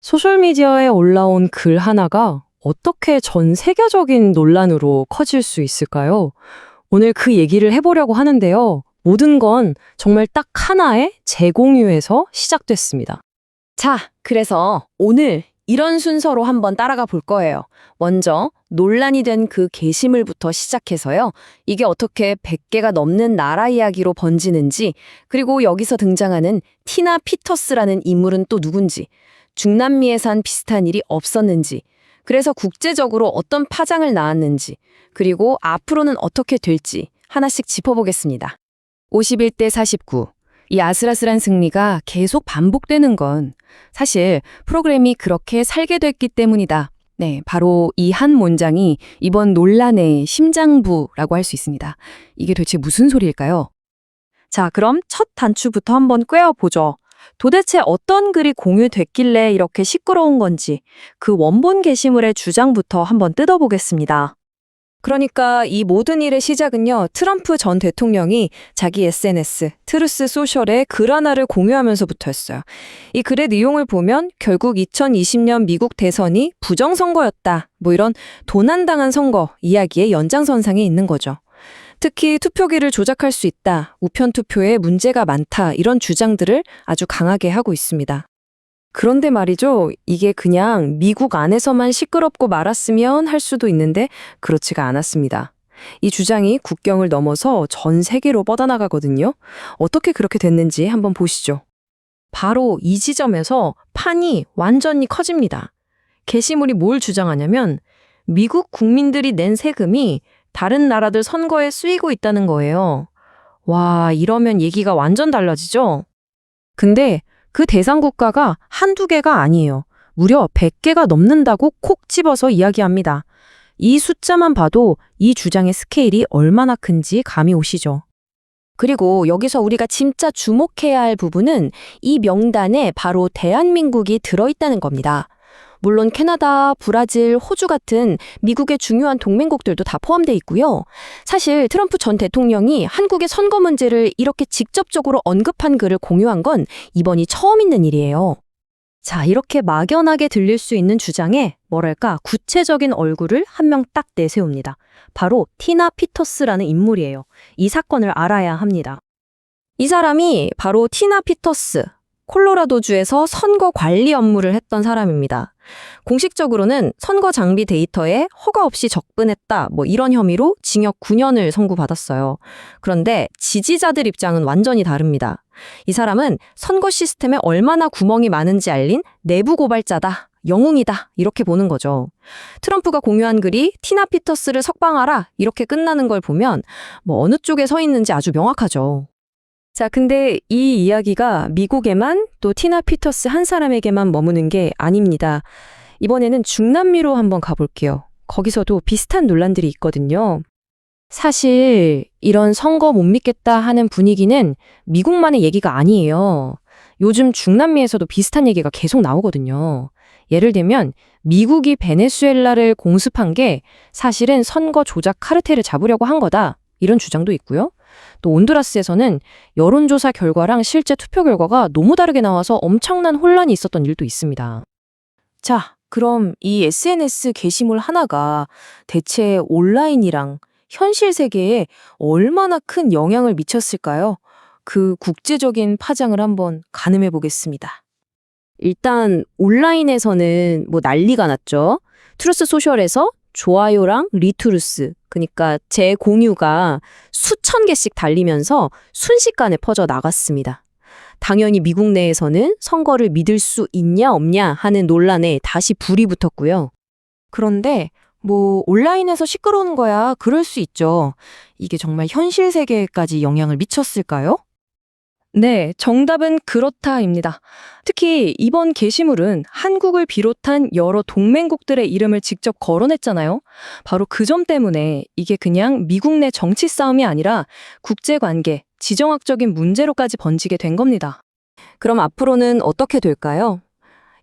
소셜미디어에 올라온 글 하나가 어떻게 전 세계적인 논란으로 커질 수 있을까요? 오늘 그 얘기를 해보려고 하는데요. 모든 건 정말 딱 하나의 재공유에서 시작됐습니다. 자, 그래서 오늘 이런 순서로 한번 따라가 볼 거예요. 먼저 논란이 된 그 게시물부터 시작해서요. 이게 어떻게 100개가 넘는 나라 이야기로 번지는지, 그리고 여기서 등장하는 티나 피터스라는 인물은 또 누군지, 중남미에 산 비슷한 일이 없었는지, 그래서 국제적으로 어떤 파장을 낳았는지, 그리고 앞으로는 어떻게 될지 하나씩 짚어보겠습니다. 51대 49. 이 아슬아슬한 승리가 계속 반복되는 건 사실 프로그램이 그렇게 설계됐기 때문이다. 네, 바로 이 한 문장이 이번 논란의 심장부라고 할 수 있습니다. 이게 도대체 무슨 소리일까요? 자, 그럼 첫 단추부터 한번 꿰어보죠. 도대체 어떤 글이 공유됐길래 이렇게 시끄러운 건지 그 원본 게시물의 주장부터 한번 뜯어보겠습니다. 그러니까 이 모든 일의 시작은요, 트럼프 전 대통령이 자기 SNS, 트루스 소셜에 글 하나를 공유하면서부터였어요. 이 글의 내용을 보면 결국 2020년 미국 대선이 부정선거였다, 뭐 이런 도난당한 선거 이야기의 연장선상에 있는 거죠. 특히 투표기를 조작할 수 있다, 우편 투표에 문제가 많다, 이런 주장들을 아주 강하게 하고 있습니다. 그런데 말이죠, 이게 그냥 미국 안에서만 시끄럽고 말았으면 할 수도 있는데 그렇지가 않았습니다. 이 주장이 국경을 넘어서 전 세계로 뻗어나가거든요. 어떻게 그렇게 됐는지 한번 보시죠. 바로 이 지점에서 판이 완전히 커집니다. 게시물이 뭘 주장하냐면 미국 국민들이 낸 세금이 다른 나라들 선거에 쓰이고 있다는 거예요. 와, 이러면 얘기가 완전 달라지죠? 근데 그 대상 국가가 한두 개가 아니에요. 무려 100개가 넘는다고 콕 집어서 이야기합니다. 이 숫자만 봐도 이 주장의 스케일이 얼마나 큰지 감이 오시죠? 그리고 여기서 우리가 진짜 주목해야 할 부분은 이 명단에 바로 대한민국이 들어있다는 겁니다. 물론 캐나다, 브라질, 호주 같은 미국의 중요한 동맹국들도 다 포함돼 있고요. 사실 트럼프 전 대통령이 한국의 선거 문제를 이렇게 직접적으로 언급한 글을 공유한 건 이번이 처음 있는 일이에요. 자, 이렇게 막연하게 들릴 수 있는 주장에 뭐랄까 구체적인 얼굴을 한 명 딱 내세웁니다. 바로 티나 피터스라는 인물이에요. 이 사건을 알아야 합니다. 이 사람이 바로 티나 피터스, 콜로라도주에서 선거 관리 업무를 했던 사람입니다. 공식적으로는 선거 장비 데이터에 허가 없이 접근했다, 뭐 이런 혐의로 징역 9년을 선고받았어요. 그런데 지지자들 입장은 완전히 다릅니다. 이 사람은 선거 시스템에 얼마나 구멍이 많은지 알린 내부 고발자다, 영웅이다, 이렇게 보는 거죠. 트럼프가 공유한 글이 티나 피터스를 석방하라, 이렇게 끝나는 걸 보면 뭐 어느 쪽에 서 있는지 아주 명확하죠. 자, 근데 이 이야기가 미국에만 또 티나 피터스 한 사람에게만 머무는 게 아닙니다. 이번에는 중남미로 한번 가볼게요. 거기서도 비슷한 논란들이 있거든요. 사실 이런 선거 못 믿겠다 하는 분위기는 미국만의 얘기가 아니에요. 요즘 중남미에서도 비슷한 얘기가 계속 나오거든요. 예를 들면 미국이 베네수엘라를 공습한 게 사실은 선거 조작 카르텔을 잡으려고 한 거다, 이런 주장도 있고요. 또 온두라스에서는 여론조사 결과랑 실제 투표 결과가 너무 다르게 나와서 엄청난 혼란이 있었던 일도 있습니다. 자, 그럼 이 SNS 게시물 하나가 대체 온라인이랑 현실 세계에 얼마나 큰 영향을 미쳤을까요? 그 국제적인 파장을 한번 가늠해 보겠습니다. 일단 온라인에서는 뭐 난리가 났죠. 트루스 소셜에서 좋아요랑 리트루스, 그러니까 재공유가 수천 개씩 달리면서 순식간에 퍼져 나갔습니다. 당연히 미국 내에서는 선거를 믿을 수 있냐 없냐 하는 논란에 다시 불이 붙었고요. 그런데 뭐 온라인에서 시끄러운 거야, 그럴 수 있죠. 이게 정말 현실 세계에까지 영향을 미쳤을까요? 네, 정답은 그렇다입니다. 특히 이번 게시물은 한국을 비롯한 여러 동맹국들의 이름을 직접 거론했잖아요. 바로 그 점 때문에 이게 그냥 미국 내 정치 싸움이 아니라 국제관계, 지정학적인 문제로까지 번지게 된 겁니다. 그럼 앞으로는 어떻게 될까요?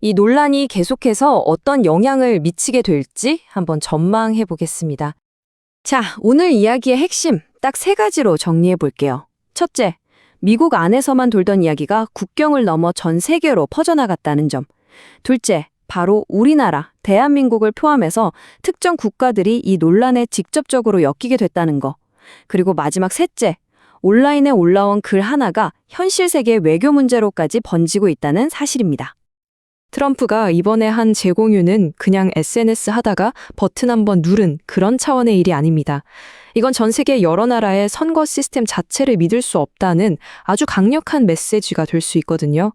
이 논란이 계속해서 어떤 영향을 미치게 될지 한번 전망해 보겠습니다. 자, 오늘 이야기의 핵심 딱 3가지로 정리해 볼게요. 첫째, 미국 안에서만 돌던 이야기가 국경을 넘어 전 세계로 퍼져나갔다는 점. 둘째, 바로 우리나라, 대한민국을 포함해서 특정 국가들이 이 논란에 직접적으로 엮이게 됐다는 거. 그리고 마지막 셋째, 온라인에 올라온 글 하나가 현실 세계 외교 문제로까지 번지고 있다는 사실입니다. 트럼프가 이번에 한 재공유는 그냥 SNS 하다가 버튼 한번 누른 그런 차원의 일이 아닙니다. 이건 전 세계 여러 나라의 선거 시스템 자체를 믿을 수 없다는 아주 강력한 메시지가 될 수 있거든요.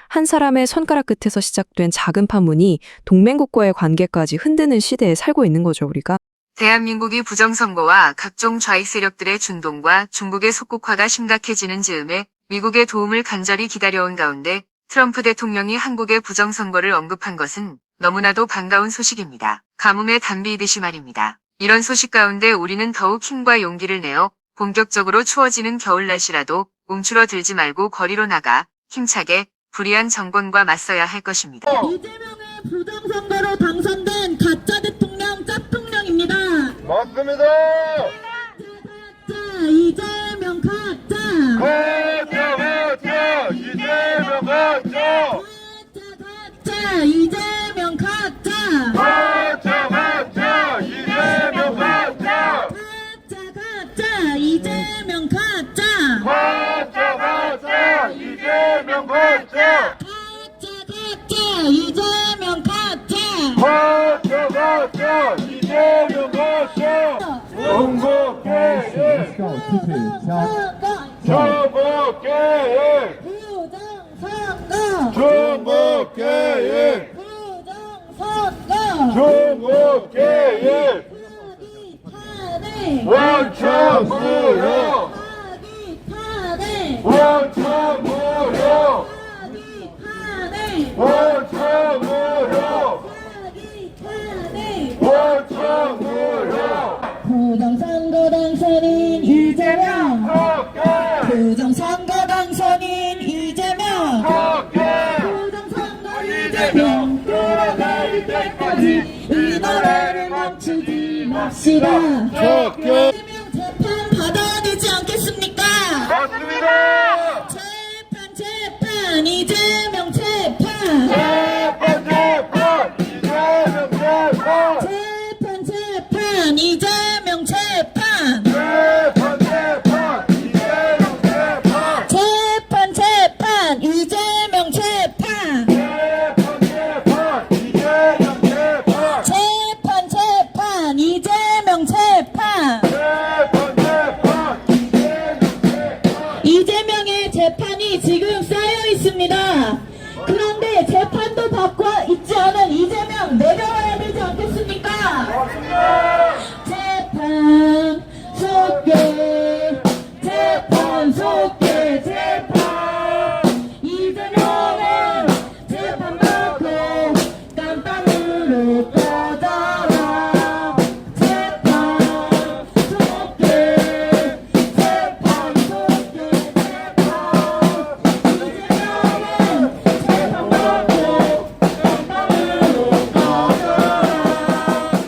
한 사람의 손가락 끝에서 시작된 작은 파문이 동맹국과의 관계까지 흔드는 시대에 살고 있는 거죠, 우리가. 대한민국이 부정선거와 각종 좌익 세력들의 준동과 중국의 속국화가 심각해지는 즈음에 미국의 도움을 간절히 기다려온 가운데 트럼프 대통령이 한국의 부정선거를 언급한 것은 너무나도 반가운 소식입니다. 가뭄에 담비이듯이 말입니다. 이런 소식 가운데 우리는 더욱 힘과 용기를 내어 본격적으로 추워지는 겨울 날씨라도 움츠러들지 말고 거리로 나가 힘차게 불의한 정권과 맞서야 할 것입니다. 이재명의 부정선거로 당선된 가짜 대통령 짭통령입니다. 맞습니다. 가짜 이재명 가짜. 가짜 이재명 가짜. 가짜 이재명 가짜. 가짜 이재명 가짜. 가짜 이재명 가짜. 가짜 이재명 가짜. 가짜 이재명 가짜. 가짜 이재명 가짜. 선거 계획. 선거 계획. 부정선거. 선거 계획. 부정선거. 선거 계획. 타네. 원천무효. 타네. 원천무효. 타네. 원천무효. 타네. 원천무효. 부정선거 당선인 이재명. 헛개. 부정선거 당선인 이재명. 헛개. 부정선거 이재명. 돌아갈 때까지 이 노래를 멈추지 맙시다. 헛개. 이재명 재판 받아야 되지 않겠습니까? 맞습니다. 재판 이재명 재판. 재판 이재명 재판. 재판 이재명 재판. 재판 이재명 재판. 재판 이재명 재판. 재판 이재명 재판. 재판 이재명 재판. 이재명의 재판이 지금 쌓여 있습니다. 그런데 재판도 받고 있지 않은 이재명 내려와야 되지 않겠습니까? 재판 속에 재판 속에